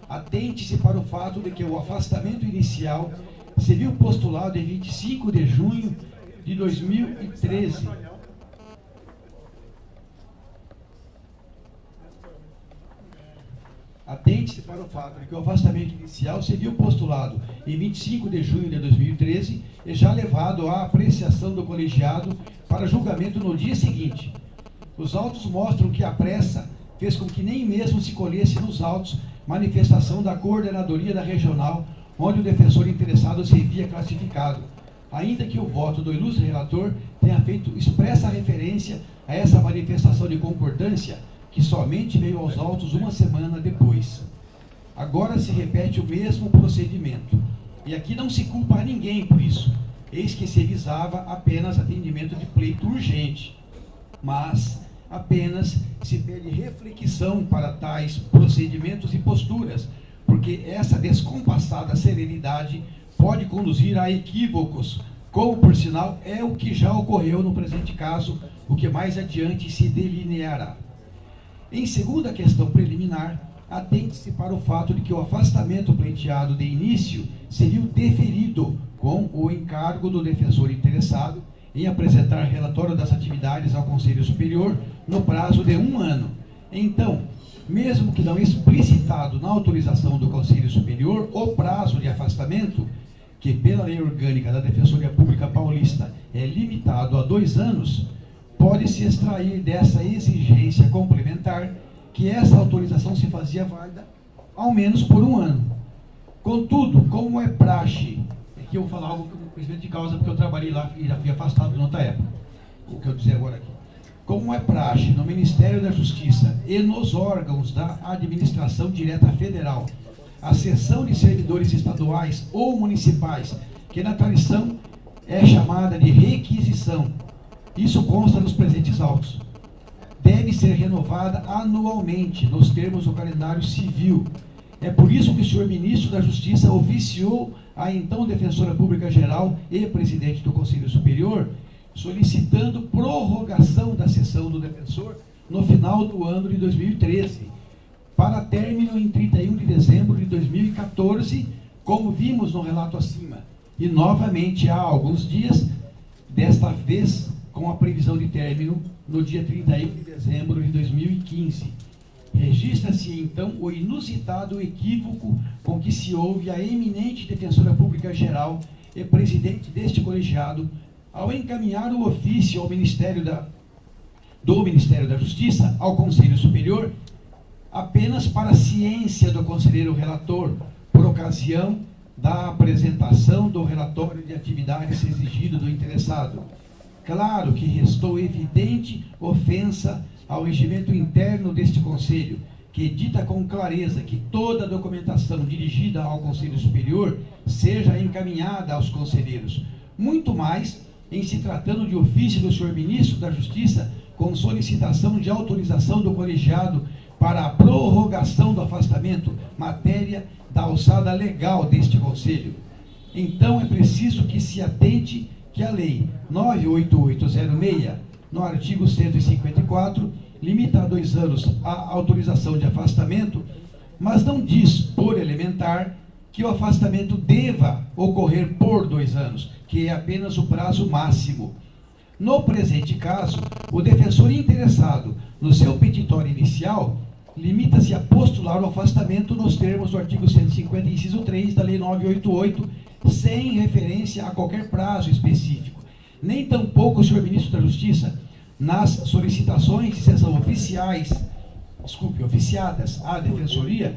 atente-se para o fato de que o afastamento inicial se viu postulado em 25 de junho de 2013. Atente-se para o fato de que o afastamento inicial se viu postulado em 25 de junho de 2013 e já levado à apreciação do colegiado para julgamento no dia seguinte. Os autos mostram que a pressa fez com que nem mesmo se colhesse nos autos manifestação da coordenadoria da regional, onde o defensor interessado se via classificado, ainda que o voto do ilustre relator tenha feito expressa referência a essa manifestação de concordância, que somente veio aos autos uma semana depois. Agora se repete o mesmo procedimento, e aqui não se culpa a ninguém por isso, eis que se visava apenas atendimento de pleito urgente, mas apenas se pede reflexão para tais procedimentos e posturas, porque essa descompassada serenidade pode conduzir a equívocos, como por sinal é o que já ocorreu no presente caso, o que mais adiante se delineará. Em segunda questão preliminar, atente-se para o fato de que o afastamento pleiteado de início se viu deferido com o encargo do defensor interessado em apresentar relatório das atividades ao Conselho Superior no prazo de 1 ano. Então, mesmo que não explicitado na autorização do Conselho Superior, o prazo de afastamento, que pela lei orgânica da Defensoria Pública Paulista é limitado a 2 anos, pode-se extrair dessa exigência complementar que essa autorização se fazia válida ao menos por 1 ano. Contudo, como é praxe, aqui eu vou falar algo com conhecimento de causa, porque eu trabalhei lá e já fui afastado em outra época, o que eu dizer agora aqui. Como é praxe no Ministério da Justiça e nos órgãos da administração direta federal, a cessão de servidores estaduais ou municipais, que na tradição é chamada de requisição, isso consta nos presentes autos, deve ser renovada anualmente, nos termos do calendário civil. É por isso que o senhor ministro da Justiça oficiou a então Defensora Pública Geral e presidente do Conselho Superior, solicitando prorrogação da sessão do defensor no final do ano de 2013, para término em 31 de dezembro de 2014, como vimos no relato acima, e novamente há alguns dias, desta vez com a previsão de término no dia 31 de dezembro de 2015. Registra-se, então, o inusitado equívoco com que se ouve a eminente Defensora Pública Geral e presidente deste colegiado, ao encaminhar o ofício ao do Ministério da Justiça, ao Conselho Superior, apenas para a ciência do conselheiro relator, por ocasião da apresentação do relatório de atividades exigido do interessado. Claro que restou evidente ofensa ao regimento interno deste Conselho, que dita com clareza que toda a documentação dirigida ao Conselho Superior seja encaminhada aos conselheiros, muito mais em se tratando de ofício do senhor Ministro da Justiça, com solicitação de autorização do colegiado para a prorrogação do afastamento, matéria da alçada legal deste Conselho. Então é preciso que se atente que a Lei 98806, no artigo 154, limita a 2 anos a autorização de afastamento, mas não diz, por elementar, que o afastamento deva ocorrer por 2 anos, que é apenas o prazo máximo. No presente caso, o defensor interessado, no seu petitório inicial, limita-se a postular o afastamento nos termos do artigo 150, inciso 3 da Lei 988, sem referência a qualquer prazo específico. Nem tampouco o senhor Ministro da Justiça, nas solicitações de sessão oficiadas à Defensoria,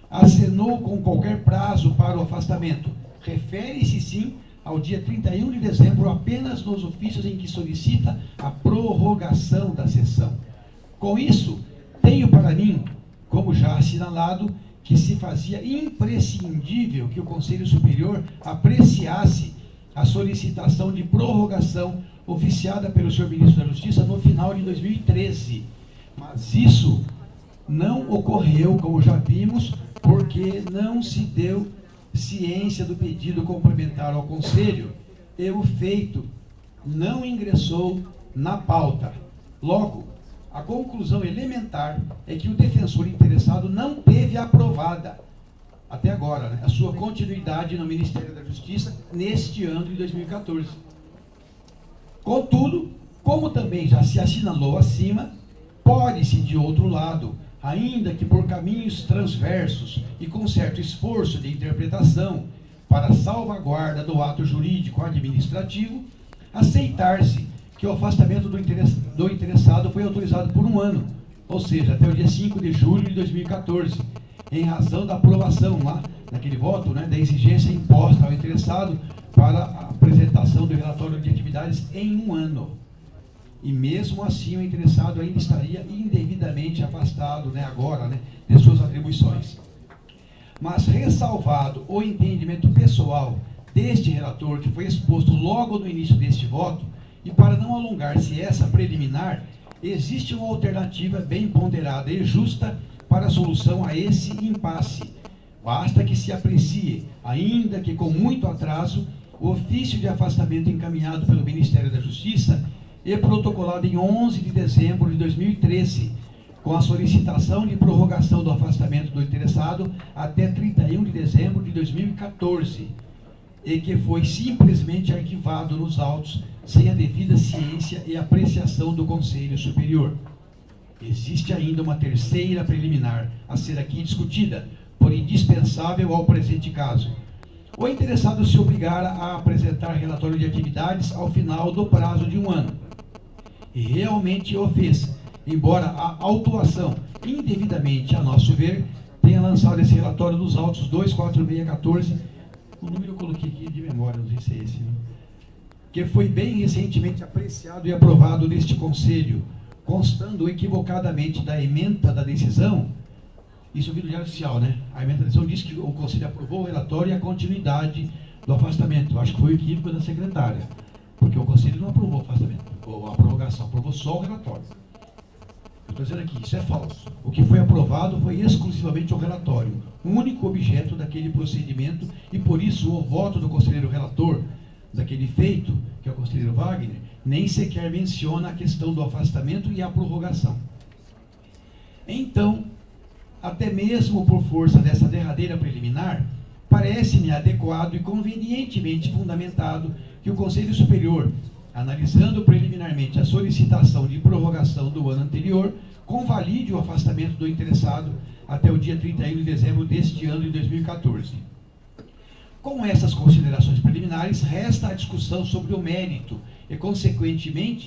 acenou com qualquer prazo para o afastamento. Refere-se, sim, ao dia 31 de dezembro, apenas nos ofícios em que solicita a prorrogação da sessão. Com isso, tenho para mim, como já assinalado, que se fazia imprescindível que o Conselho Superior apreciasse a solicitação de prorrogação oficiada pelo senhor Ministro da Justiça no final de 2013. Mas isso não ocorreu, como já vimos, porque não se deu ciência do pedido complementar ao Conselho e o feito não ingressou na pauta. Logo, a conclusão elementar é que o defensor interessado não teve aprovada até agora, né, a sua continuidade no Ministério da Justiça neste ano de 2014. Contudo, como também já se assinalou acima, pode-se, de outro lado, ainda que por caminhos transversos e com certo esforço de interpretação para salvaguarda do ato jurídico administrativo, aceitar-se que o afastamento do interessado foi autorizado por 1 ano, ou seja, até o dia 5 de julho de 2014, em razão da aprovação lá, naquele voto, né, da exigência imposta ao interessado para a apresentação do relatório de atividades em 1 ano. E mesmo assim o interessado ainda estaria indevidamente afastado, né, agora, né, de suas atribuições. Mas ressalvado o entendimento pessoal deste relator, que foi exposto logo no início deste voto, e para não alongar-se essa preliminar, existe uma alternativa bem ponderada e justa para a solução a esse impasse. Basta que se aprecie, ainda que com muito atraso, o ofício de afastamento encaminhado pelo Ministério da Justiça e protocolado em 11 de dezembro de 2013, com a solicitação de prorrogação do afastamento do interessado até 31 de dezembro de 2014, e que foi simplesmente arquivado nos autos sem a devida ciência e apreciação do Conselho Superior. Existe ainda uma terceira preliminar a ser aqui discutida, por indispensável ao presente caso. O interessado se obrigara a apresentar relatório de atividades ao final do prazo de 1 ano. E realmente o fez, embora a autuação, indevidamente, a nosso ver, tenha lançado esse relatório dos autos 24614, o número eu coloquei aqui de memória, não sei se é esse, né? Que foi bem recentemente apreciado e aprovado neste Conselho, constando equivocadamente da ementa da decisão. Isso viu no Diário Oficial, né? A ementa da decisão diz que o Conselho aprovou o relatório e a continuidade do afastamento. Eu acho que foi o equívoco da secretária, porque o Conselho não aprovou o afastamento, ou a prorrogação, aprovou só o relatório. Eu estou dizendo aqui, isso é falso. O que foi aprovado foi exclusivamente o relatório, o único objeto daquele procedimento, e por isso o voto do conselheiro relator daquele feito, que é o conselheiro Wagner, nem sequer menciona a questão do afastamento e a prorrogação. Então, até mesmo por força dessa derradeira preliminar, parece-me adequado e convenientemente fundamentado que o Conselho Superior, analisando preliminarmente a solicitação de prorrogação do ano anterior, convalide o afastamento do interessado até o dia 31 de dezembro deste ano de 2014. Com essas considerações preliminares, resta a discussão sobre o mérito e consequente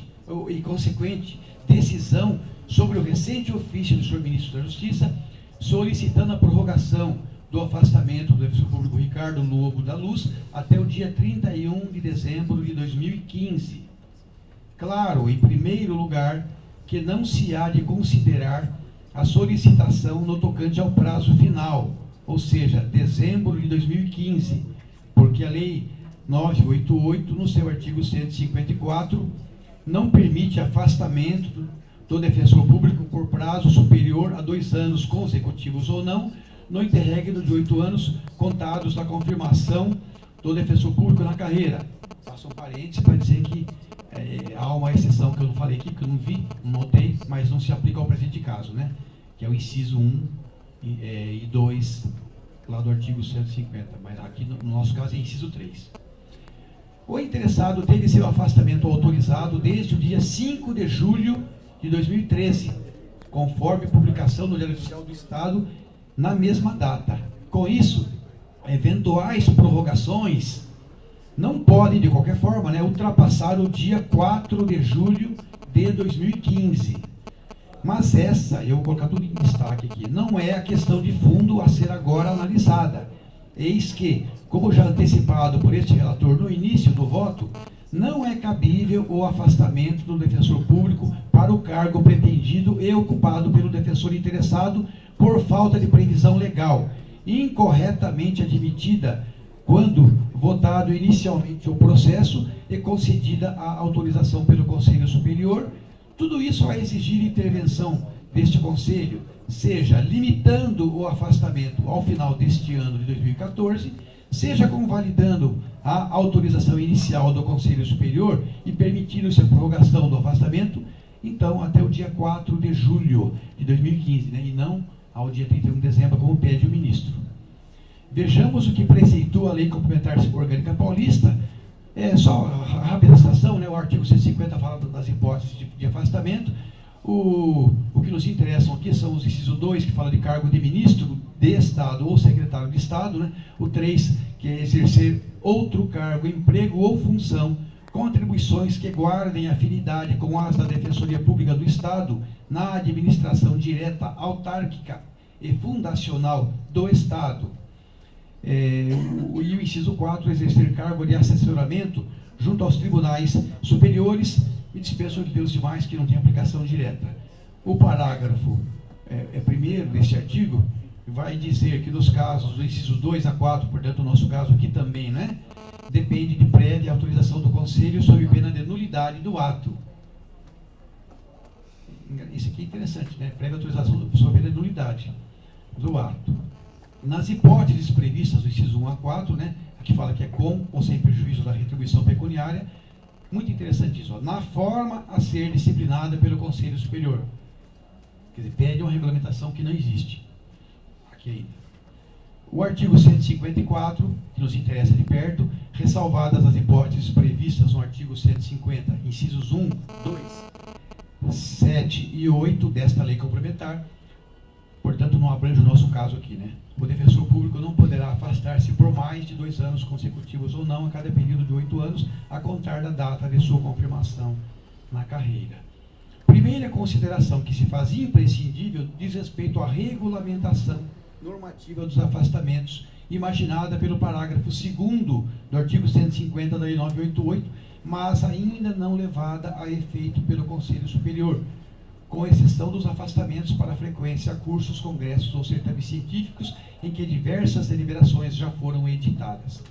decisão sobre o recente ofício do senhor Ministro da Justiça, solicitando a prorrogação do afastamento do defensor público Ricardo Lobo da Luz até o dia 31 de dezembro de 2015. Claro, em primeiro lugar, que não se há de considerar a solicitação no tocante ao prazo final, ou seja, dezembro de 2015, porque a Lei 988, no seu artigo 154, não permite afastamento do defensor público por prazo superior a 2 anos consecutivos ou não, no interregno de 8 anos contados da confirmação do defensor público na carreira. Faço um parênteses para dizer que há uma exceção que eu não falei aqui, que eu não vi, não notei, mas não se aplica ao presente caso, né? Que é o inciso 1 e 2, lá do artigo 150, mas aqui no nosso caso é inciso 3. O interessado teve seu afastamento autorizado desde o dia 5 de julho de 2013, conforme publicação no Diário Oficial do Estado, na mesma data. Com isso, eventuais prorrogações não podem, de qualquer forma, né, ultrapassar o dia 4 de julho de 2015. Mas essa, eu vou colocar tudo em destaque aqui, não é a questão de fundo a ser agora analisada. Eis que, como já antecipado por este relator no início do voto, não é cabível o afastamento do defensor público para o cargo pretendido e ocupado pelo defensor interessado por falta de previsão legal, incorretamente admitida quando votado inicialmente o processo e concedida a autorização pelo Conselho Superior. Tudo isso vai exigir intervenção deste Conselho, seja limitando o afastamento ao final deste ano de 2014, seja convalidando a autorização inicial do Conselho Superior e permitindo-se a prorrogação do afastamento, então, até o dia 4 de julho de 2015, né, e não ao dia 31 de dezembro, como pede o ministro. Vejamos o que preceitua a Lei Complementar Orgânica Paulista. Só a rápida citação, né? O artigo 150 fala das hipóteses de afastamento. O que nos interessam aqui são os incisos 2, que fala de cargo de ministro de Estado ou secretário de Estado, né? O 3, que é exercer outro cargo, emprego ou função, com atribuições que guardem afinidade com as da Defensoria Pública do Estado na administração direta, autárquica e fundacional do Estado. E o inciso 4, exercer cargo de assessoramento junto aos tribunais superiores, e dispenso aqui pelos demais que não tem aplicação direta. O parágrafo primeiro deste artigo vai dizer que nos casos do inciso 2 a 4, portanto o nosso caso aqui também, né, depende de prévia autorização do Conselho sob pena de nulidade do ato. Isso aqui é interessante, né? Prévia autorização sob pena de nulidade do ato. Nas hipóteses previstas do inciso 1 a 4, né, aqui fala que é com ou sem prejuízo da retribuição pecuniária. Muito interessante isso, ó, na forma a ser disciplinada pelo Conselho Superior. Quer dizer, pede uma regulamentação que não existe aqui ainda. O artigo 154, que nos interessa de perto, ressalvadas as hipóteses previstas no artigo 150, incisos 1, 2, 7 e 8 desta lei complementar, portanto não abrange o nosso caso aqui, né? O defensor público não poderá afastar-se por mais de 2 anos consecutivos ou não, a cada período de 8 anos, a contar da data de sua confirmação na carreira. Primeira consideração que se faz imprescindível diz respeito à regulamentação normativa dos afastamentos, imaginada pelo parágrafo 2º do artigo 150 da Lei 988, mas ainda não levada a efeito pelo Conselho Superior, com exceção dos afastamentos para frequência a cursos, congressos ou certames científicos, em que diversas deliberações já foram editadas.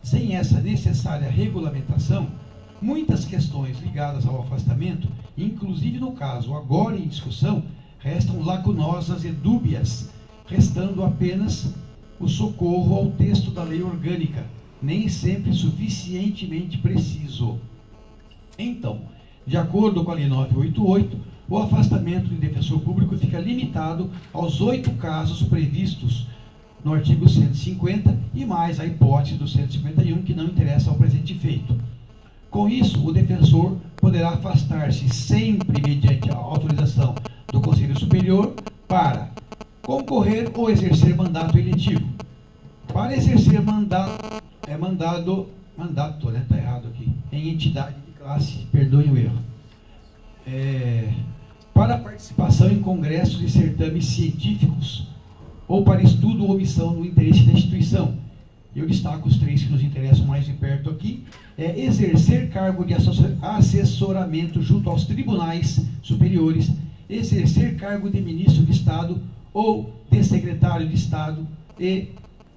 Sem essa necessária regulamentação, muitas questões ligadas ao afastamento, inclusive no caso agora em discussão, restam lacunosas e dúbias, restando apenas o socorro ao texto da lei orgânica, nem sempre suficientemente preciso. Então, de acordo com a Lei 988, o afastamento de defensor público fica limitado aos 8 casos previstos no artigo 150 e mais a hipótese do 151, que não interessa ao presente feito. Com isso, o defensor poderá afastar-se sempre mediante a autorização do Conselho Superior para concorrer ou exercer mandato eletivo. Para exercer mandato, mandato, né? Está errado aqui, em entidade de classe, perdoem o erro. Para participação em congressos e certames científicos, ou para estudo ou missão no interesse da instituição. Eu destaco os 3 que nos interessam mais de perto aqui. Exercer cargo de assessoramento junto aos tribunais superiores, exercer cargo de ministro de Estado ou de secretário de Estado e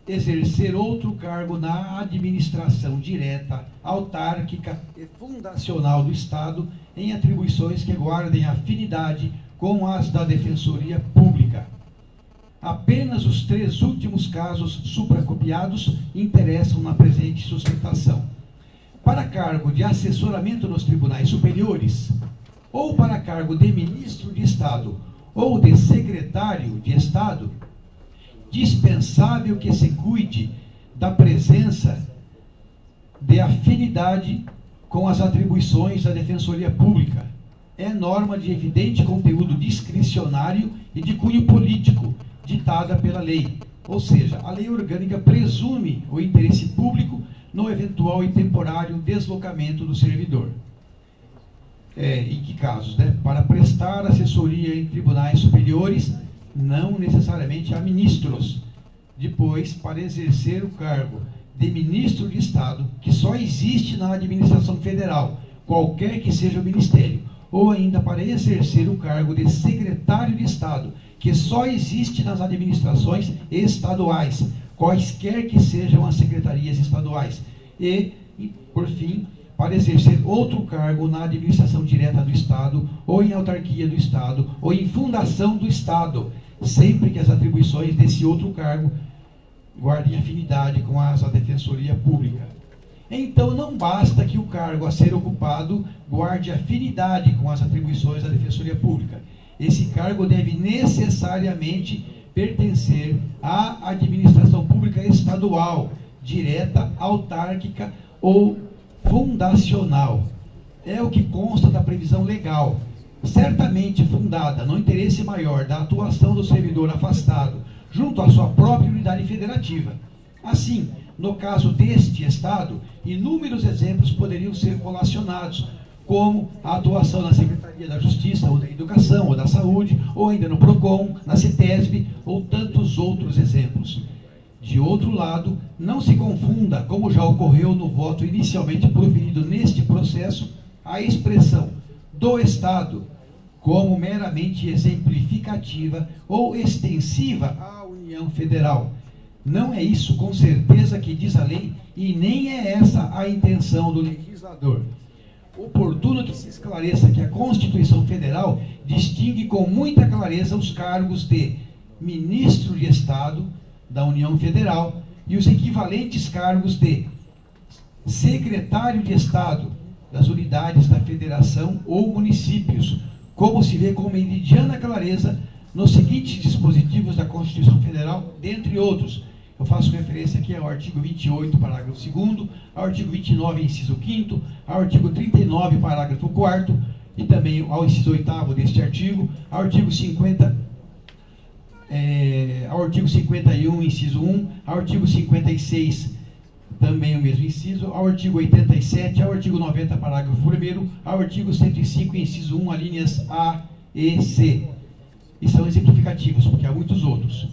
exercer outro cargo na administração direta, autárquica e fundacional do Estado, em atribuições que guardem afinidade com as da Defensoria Pública. Apenas os 3 últimos casos supracopiados interessam na presente sustentação. Para cargo de assessoramento nos tribunais superiores, ou para cargo de ministro de Estado, ou de secretário de Estado, dispensável que se cuide da presença de afinidade com as atribuições da Defensoria Pública. É norma de evidente conteúdo discricionário e de cunho político, ditada pela lei. Ou seja, a lei orgânica presume o interesse público no eventual e temporário deslocamento do servidor. Em que casos, né? Para prestar assessoria em tribunais superiores, não necessariamente a ministros. Depois, para exercer o cargo de ministro de Estado, que só existe na administração federal, qualquer que seja o ministério, ou ainda para exercer o cargo de secretário de Estado, que só existe nas administrações estaduais, quaisquer que sejam as secretarias estaduais. E por fim, para exercer outro cargo na administração direta do Estado, ou em autarquia do Estado, ou em fundação do Estado, sempre que as atribuições desse outro cargo guardem afinidade com as da Defensoria Pública. Então, não basta que o cargo a ser ocupado guarde afinidade com as atribuições da Defensoria Pública. Esse cargo deve necessariamente pertencer à administração pública estadual estadual, direta, autárquica ou fundacional. É o que consta da previsão legal, certamente fundada no interesse maior da atuação do servidor afastado junto à sua própria unidade federativa. Assim, no caso deste Estado, inúmeros exemplos poderiam ser relacionados, como a atuação na Secretaria da Justiça, ou da Educação, ou da Saúde, ou ainda no PROCON, na CETESB, ou tantos outros exemplos. De outro lado, não se confunda, como já ocorreu no voto inicialmente proferido neste processo, a expressão do Estado como meramente exemplificativa ou extensiva à União Federal. Não é isso, com certeza, que diz a lei, e nem é essa a intenção do legislador. Oportuno que se esclareça que a Constituição Federal distingue com muita clareza os cargos de ministro de Estado da União Federal e os equivalentes cargos de secretário de Estado das unidades da Federação ou municípios, como se vê com meridiana clareza nos seguintes dispositivos da Constituição Federal, dentre outros. Eu faço referência aqui ao artigo 28, parágrafo 2º, ao artigo 29, inciso 5º, ao artigo 39, parágrafo 4º, e também ao inciso 8º deste artigo, ao artigo 50, ao artigo 51, inciso 1, ao artigo 56, também o mesmo inciso, ao artigo 87, ao artigo 90, parágrafo 1º, ao artigo 105, inciso 1, alíneas A e C. E são exemplificativos, porque há muitos outros.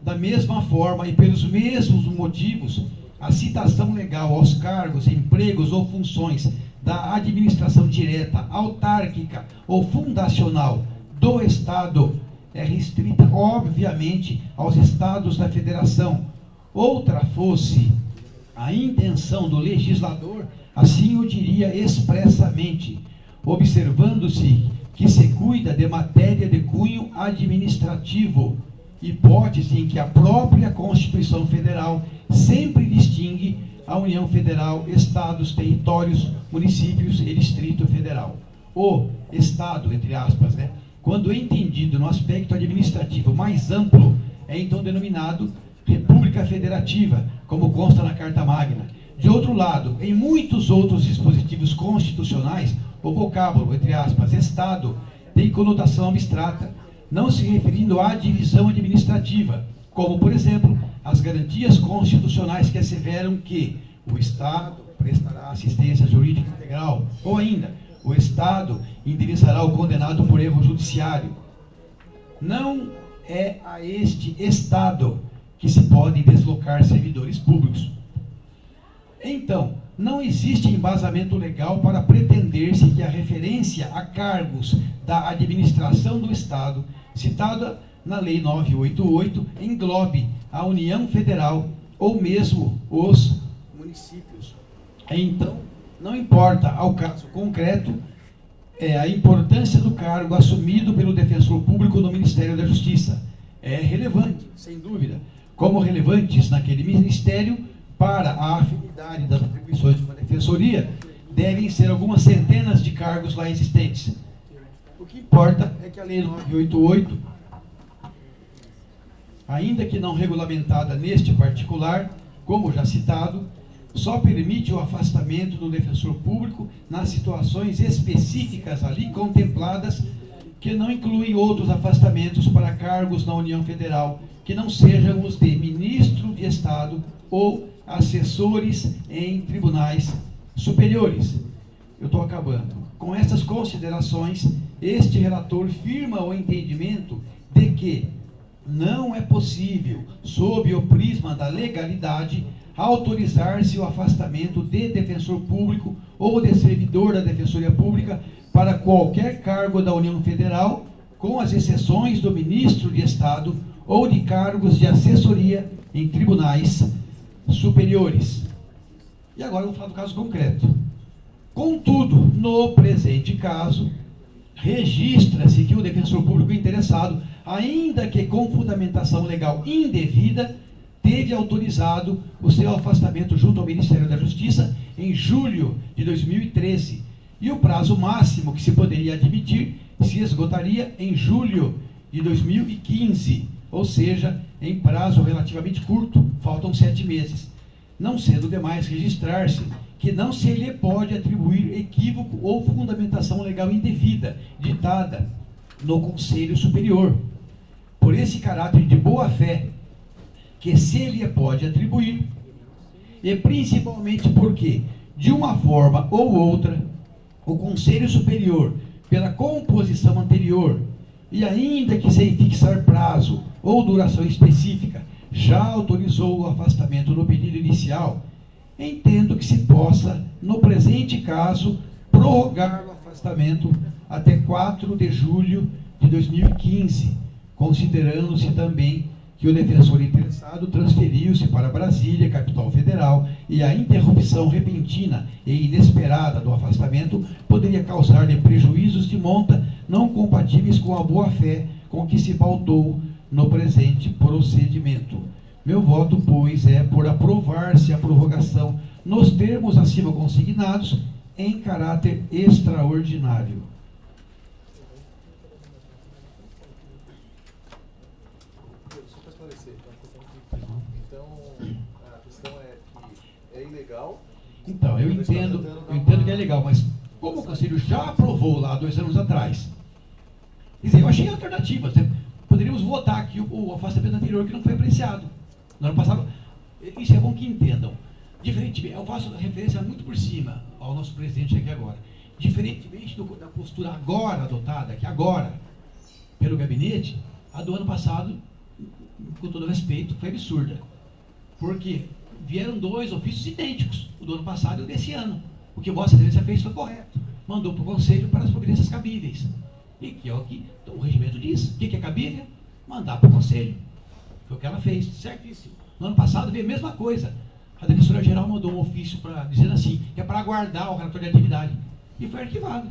Da mesma forma e pelos mesmos motivos, a citação legal aos cargos, empregos ou funções da administração direta, autárquica ou fundacional do Estado é restrita, obviamente, aos Estados da Federação. Outra fosse a intenção do legislador, assim o diria expressamente, observando-se que se cuida de matéria de cunho administrativo, hipótese em que a própria Constituição Federal sempre distingue a União Federal, Estados, territórios, municípios e Distrito Federal. O Estado, entre aspas, quando entendido no aspecto administrativo mais amplo, é então denominado República Federativa, como consta na Carta Magna. De outro lado, em muitos outros dispositivos constitucionais, o vocábulo, entre aspas, Estado, tem conotação abstrata, não se referindo à divisão administrativa, como, por exemplo, as garantias constitucionais que asseveram que o Estado prestará assistência jurídica integral, ou ainda, o Estado indenizará o condenado por erro judiciário. Não é a este Estado que se podem deslocar servidores públicos. Então, não existe embasamento legal para pretender-se que a referência a cargos da administração do Estado, citada na Lei 988, englobe a União Federal ou mesmo os municípios. Então, não importa ao caso concreto a importância do cargo assumido pelo defensor público no Ministério da Justiça. É relevante, sem dúvida, como relevantes naquele ministério para a afinidade das atribuições de uma defensoria, devem ser algumas centenas de cargos lá existentes. O que importa é que a Lei 988, ainda que não regulamentada neste particular, como já citado, só permite o afastamento do defensor público nas situações específicas ali contempladas, que não incluem outros afastamentos para cargos na União Federal, que não sejam os de ministro de Estado ou assessores em tribunais superiores. Eu estou acabando. Com essas considerações, este relator firma o entendimento de que não é possível, sob o prisma da legalidade, autorizar-se o afastamento de defensor público ou de servidor da Defensoria Pública para qualquer cargo da União Federal, com as exceções do ministro de Estado ou de cargos de assessoria em tribunais superiores. E agora vamos falar do caso concreto. Contudo, no presente caso, registra-se que o defensor público interessado, ainda que com fundamentação legal indevida, teve autorizado o seu afastamento junto ao Ministério da Justiça em julho de 2013, e o prazo máximo que se poderia admitir se esgotaria em julho de 2015, ou seja, em prazo relativamente curto, faltam 7 meses, não sendo demais registrar-se que não se lhe pode atribuir equívoco ou fundamentação legal indevida, ditada no Conselho Superior. Por esse caráter de boa-fé que se lhe pode atribuir, e principalmente porque, de uma forma ou outra, o Conselho Superior, pela composição anterior, e ainda que sem fixar prazo ou duração específica, já autorizou o afastamento no pedido inicial, entendo que se possa, no presente caso, prorrogar o afastamento até 4 de julho de 2015, considerando-se também que o defensor interessado transferiu-se para Brasília, capital federal, e a interrupção repentina e inesperada do afastamento poderia causar-lhe prejuízos de monta não compatíveis com a boa-fé com que se pautou no presente procedimento. Meu voto, pois, é por aprovar-se a prorrogação nos termos acima consignados em caráter extraordinário. Então, a questão é que é ilegal. Então, eu entendo que é legal, mas como o Conselho já aprovou lá 2 anos atrás, quer dizer, eu achei alternativas. Poderíamos votar aqui o afastamento anterior que não foi apreciado. No ano passado, isso é bom que entendam. Diferentemente, eu faço referência muito por cima ao nosso presidente aqui agora. Diferentemente da postura agora adotada, que agora, pelo gabinete, a do ano passado, com todo respeito, foi absurda. Porque vieram 2 ofícios idênticos, o do ano passado e o desse ano. O que Vossa Excelência fez foi correto. Mandou para o Conselho para as providências cabíveis. E que é o que o regimento diz. O que é cabível? Mandar para o Conselho. Foi o que ela fez, certíssimo. No ano passado veio a mesma coisa. A Defensoria-Geral mandou um ofício dizendo assim, que é para aguardar o relatório de atividade. E foi arquivado.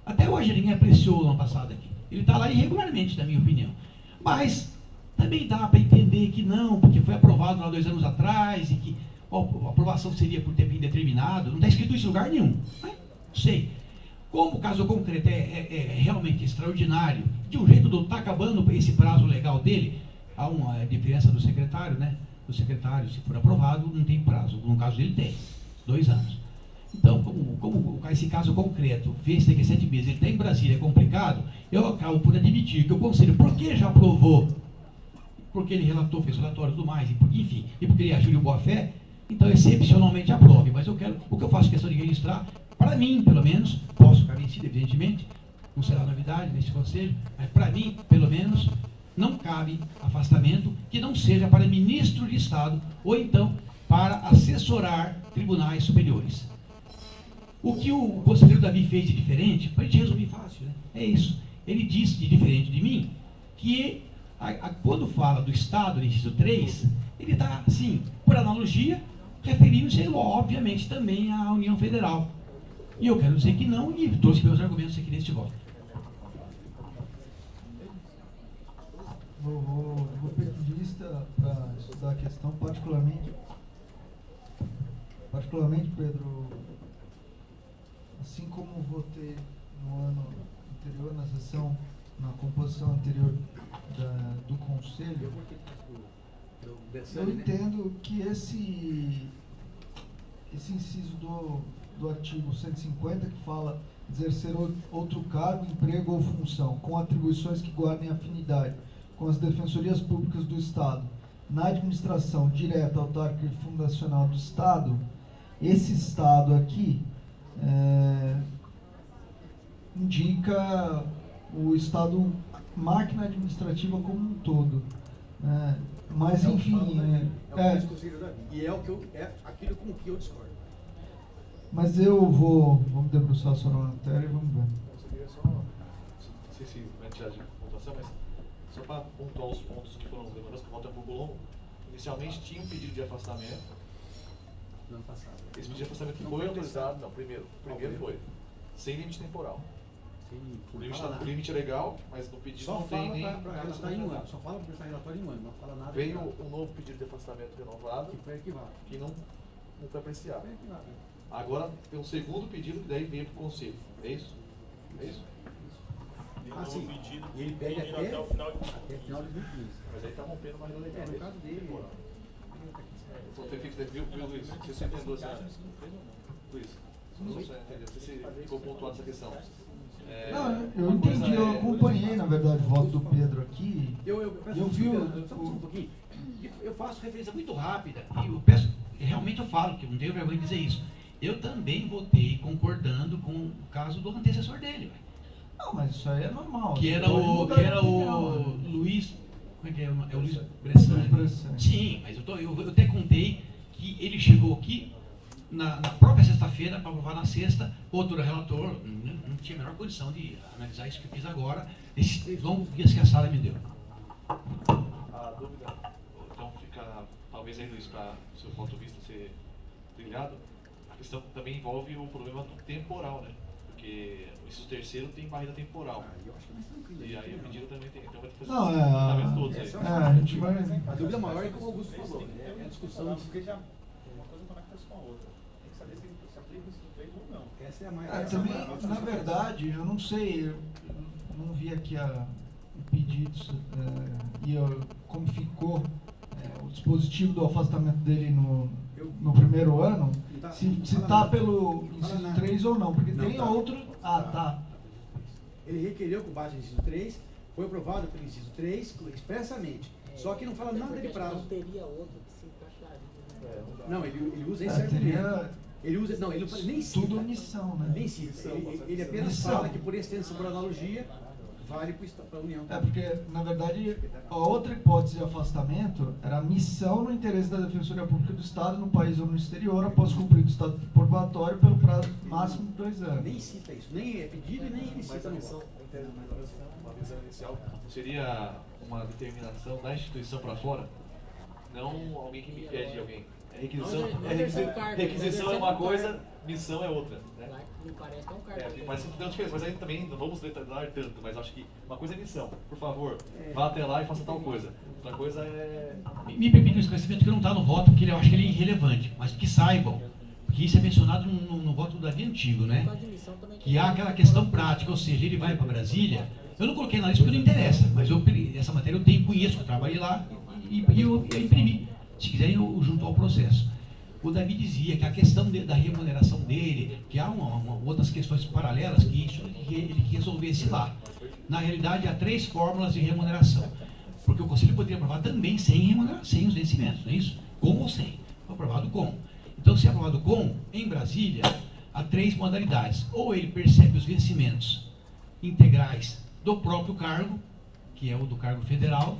Até hoje ninguém apreciou o ano passado aqui. Ele está lá irregularmente, na minha opinião. Mas também dá para entender que não, porque foi aprovado lá 2 anos atrás, e que a aprovação seria por tempo indeterminado. Não está escrito isso em lugar nenhum. Não sei. Como o caso concreto é realmente extraordinário, de um jeito está acabando esse prazo legal dele, há uma diferença do secretário, né? O secretário, se for aprovado, não tem prazo. No caso dele tem, 2 anos. Então, como esse caso concreto, fez daqui a 7 meses, ele está em Brasília, é complicado, eu acabo por admitir que o Conselho, porque já aprovou, porque ele relatou, fez relatório e tudo mais, enfim, e porque ele agiu de boa-fé, então excepcionalmente aprove. Mas o que eu faço questão de registrar, para mim, pelo menos, posso ficar vencido, evidentemente, não será novidade neste Conselho, mas para mim, pelo menos, não cabe afastamento que não seja para ministro de Estado ou então para assessorar tribunais superiores. O que o conselheiro Davi fez de diferente, para a gente resumir fácil, né? É isso. Ele disse de diferente de mim que quando fala do Estado, no inciso 3, ele está, assim, por analogia, referindo-se, obviamente, também à União Federal. E eu quero dizer que não, e trouxe meus argumentos aqui neste voto. Vou pedir vista para estudar a questão, particularmente, Pedro, assim como votei no ano anterior, na sessão, na composição anterior do Conselho, eu entendo que esse inciso do artigo 150, que fala exercer outro cargo, emprego ou função, com atribuições que guardem afinidade com as defensorias públicas do Estado, na administração direta, autárquica e fundacional do Estado, esse Estado aqui indica o Estado, máquina administrativa como um todo. Mas, enfim... E é aquilo com que eu discordo. Mas vamos debruçar sobre a matéria e vamos ver. Eu queria só, não sei se vai tirar de votação, mas só para pontuar os pontos que foram levantados, que o voto é um pouco longo. Inicialmente tinha um pedido de afastamento. No ano passado. Esse pedido de afastamento foi autorizado, não, primeiro foi, sem limite temporal. O limite é legal, mas no pedido só não tem nem... Só fala para prestar relatório em um ano, não fala nada. Veio um novo pedido de afastamento renovado, que foi arquivado. Que não foi apreciado. Foi arquivado. Agora tem um segundo pedido que daí veio para o Conselho. É isso? É isso? sim. pedido E ele pede até o final de até final de 2015. Mas aí tá rompendo uma No legalidade. caso dele, Só tem que viu, Luiz? Não sei se você entendeu essa. Luiz, só você entendeu. Não sei se ficou pontuado essa questão. Não, eu entendi, eu acompanhei, na verdade, o voto do Pedro aqui. eu vi só um pouquinho. Eu faço referência muito rápida. E eu peço, realmente eu falo, que eu não tenho vergonha de dizer isso. Eu também votei concordando com o caso do antecessor dele, velho. Não, mas isso aí é normal. Que era Pode o mudar de opinião, Luiz. Como é que é? É o Luiz Bressani. Bressani. Sim, mas eu até contei que ele chegou aqui na própria sexta-feira para aprovar na sexta. Outro relator não tinha a menor condição de analisar isso que eu fiz agora, esses longos dias que a sala me deu. A dúvida, então fica, talvez aí, Luiz, para o seu ponto de vista ser trilhado, a questão também envolve o problema do temporal, né? Porque o inciso terceiro tem barreira temporal. Eu acho que é mais tranquilo. E aí o pedido também tem. Então vai ter que fazer Não, os tratamentos todos aí. a gente vai... A dúvida maior é como o Augusto falou, é a discussão. Porque já uma coisa conecta com a outra. Tem que saber se aplica isso no 3 ou não. Essa é a mais. Também, na verdade, eu não sei, eu não vi aqui o pedido e como ficou o dispositivo do afastamento dele no primeiro ano, se está pelo inciso 3 ou não, porque Não, tem tá. outro... Ah, tá. Ele requereu com base no inciso 3, foi aprovado pelo inciso 3 expressamente. Só que não fala nada de prazo. Não teria outro que se encaixaria. Não, ele usa esse argumento. Teria Ele usa, não, ele não fala, nem cita. tudo omissão, né? Nem cita. Ele apenas Missão. fala que por extensão, por analogia, vale para a União. Porque, na verdade, a outra hipótese de afastamento era a missão no interesse da Defensoria Pública do Estado no país ou no exterior após cumprir o estado probatório pelo prazo máximo de 2 anos. Nem cita isso, nem é pedido e nem ele Mas cita a no missão, voto. uma visão inicial, seria uma determinação da instituição para fora? Não alguém que me pede alguém. Requisição, Não exercer o cargo, requisição não é uma exercer o coisa, cargo. missão é outra. Né? Me parece que é um cargo. Mas tem uma diferença, mas aí também não vamos detalhar tanto, mas acho que uma coisa é missão. Por favor, vá até lá e faça tal coisa. Outra coisa é. Me permite um esclarecimento que não está no voto, porque eu acho que ele é irrelevante, mas que saibam, que isso é mencionado no voto do Davi antigo, né? Que há aquela questão prática, ou seja, ele vai para Brasília. Eu não coloquei na lista porque não interessa, mas essa matéria eu conheço, eu trabalhei lá e eu imprimi. Se quiserem, eu junto ao processo. O Davi dizia que a questão da remuneração dele, que há outras questões paralelas, que isso ele resolvesse lá. Na realidade, há 3 fórmulas de remuneração. Porque o Conselho poderia aprovar também sem os vencimentos, não é isso? Com ou sem. Foi aprovado com. Então, se é aprovado com, em Brasília, há 3 modalidades. Ou ele percebe os vencimentos integrais do próprio cargo, que é o do cargo federal,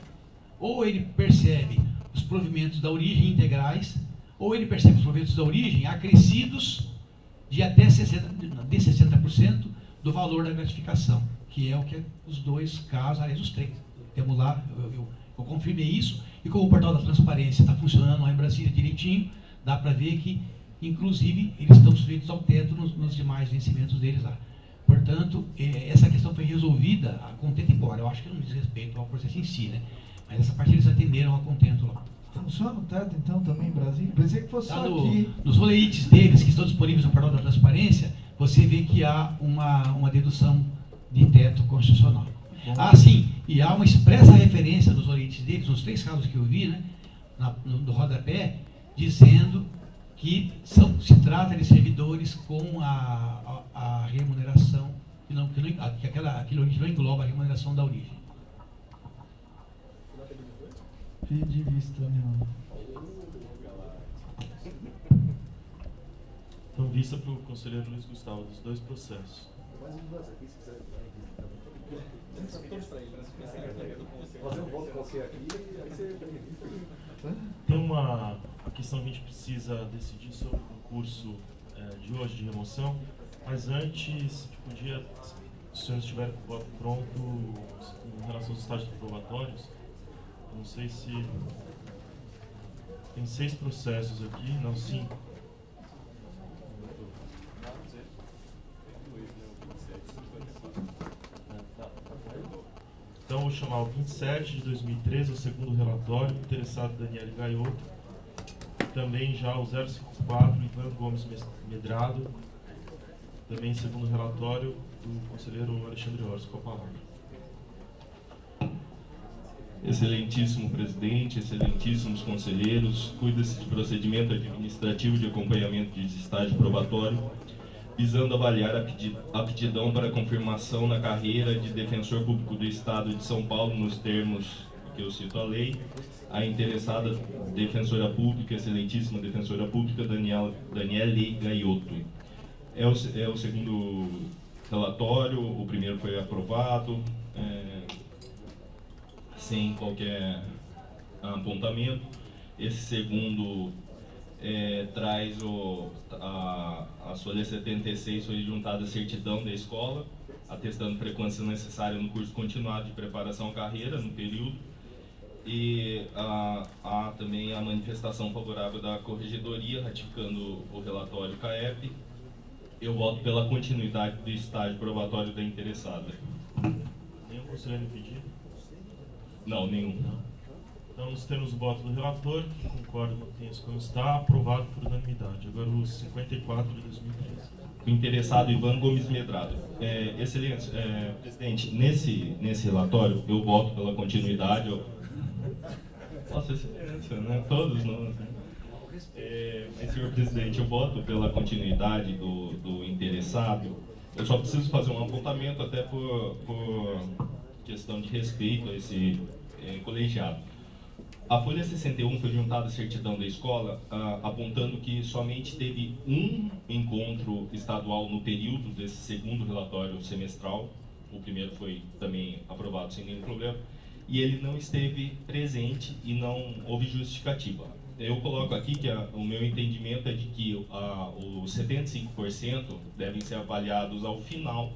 ou ele percebe os provimentos da origem integrais, ou ele percebe os proventos da origem acrescidos de até 60% do valor da gratificação, que é o que os 2 casos, aliás, os 3. Temos lá, eu confirmei isso, e como o portal da transparência está funcionando lá em Brasília direitinho, dá para ver que, inclusive, eles estão sujeitos ao teto nos demais vencimentos deles lá. Portanto, essa questão foi resolvida a contento, embora eu acho que não diz respeito ao processo em si, né? Mas essa parte eles atenderam a contento lá. Funciona o teto, então, também em Brasília? Pensei que fosse só aqui. Nos roleites deles, que estão disponíveis no portal da transparência, você vê que há uma dedução de teto constitucional. Sim, e há uma expressa referência nos roleites deles, nos 3 casos que eu vi, né, no rodapé, dizendo que se trata de servidores com a remuneração, que aquele origem não engloba a remuneração da origem. Fim de vista, não. Então, vista para o conselheiro Luiz Gustavo dos 2 processos. Fazer um voto qualquer aqui, aí você. Tem uma questão que a gente precisa decidir sobre o curso de hoje de remoção, mas antes, podia, se o senhor estiver com o voto pronto em relação aos estágios probatórios, não sei se tem 6 processos aqui, não 5. Então, vou chamar o 27 de 2013, o segundo relatório, interessado Daniele Gaiotto. Também já o 054, Ivan Gomes Medrado. Também segundo relatório do conselheiro Alexandre Orsi, com a palavra. Excelentíssimo presidente, excelentíssimos conselheiros, cuida-se de procedimento administrativo de acompanhamento de estágio probatório, visando avaliar a aptidão para confirmação na carreira de defensor público do Estado de São Paulo nos termos que eu cito a lei. A interessada defensora pública, excelentíssima defensora pública, Daniele Gaiotto. É o segundo relatório, o primeiro foi aprovado, sem qualquer apontamento. Esse segundo traz a folha 76, foi juntada a certidão da escola, atestando frequência necessária no curso continuado de preparação à carreira, no período. E há também a manifestação favorável da corregedoria, ratificando o relatório CAEP. Eu voto pela continuidade do estágio probatório da interessada. Nenhum conselheiro pedido? Não, nenhum. Não. Então, nos termos do voto do relator, que concorda, mantém-se como está, aprovado por unanimidade. Agora, o 54 de 2013. O interessado Ivan Gomes Medrado. Excelência, presidente, nesse relatório, eu voto pela continuidade. Nossa, excelência, né? Todos nós. Né? Mas, senhor presidente, eu voto pela continuidade do interessado. Eu só preciso fazer um apontamento, até por questão de respeito a esse colegiado. A folha 61 foi juntada à certidão da escola, apontando que somente teve um encontro estadual no período desse segundo relatório semestral. O primeiro foi também aprovado sem nenhum problema. E ele não esteve presente e não houve justificativa. Eu coloco aqui que o meu entendimento é de que os 75% devem ser avaliados ao final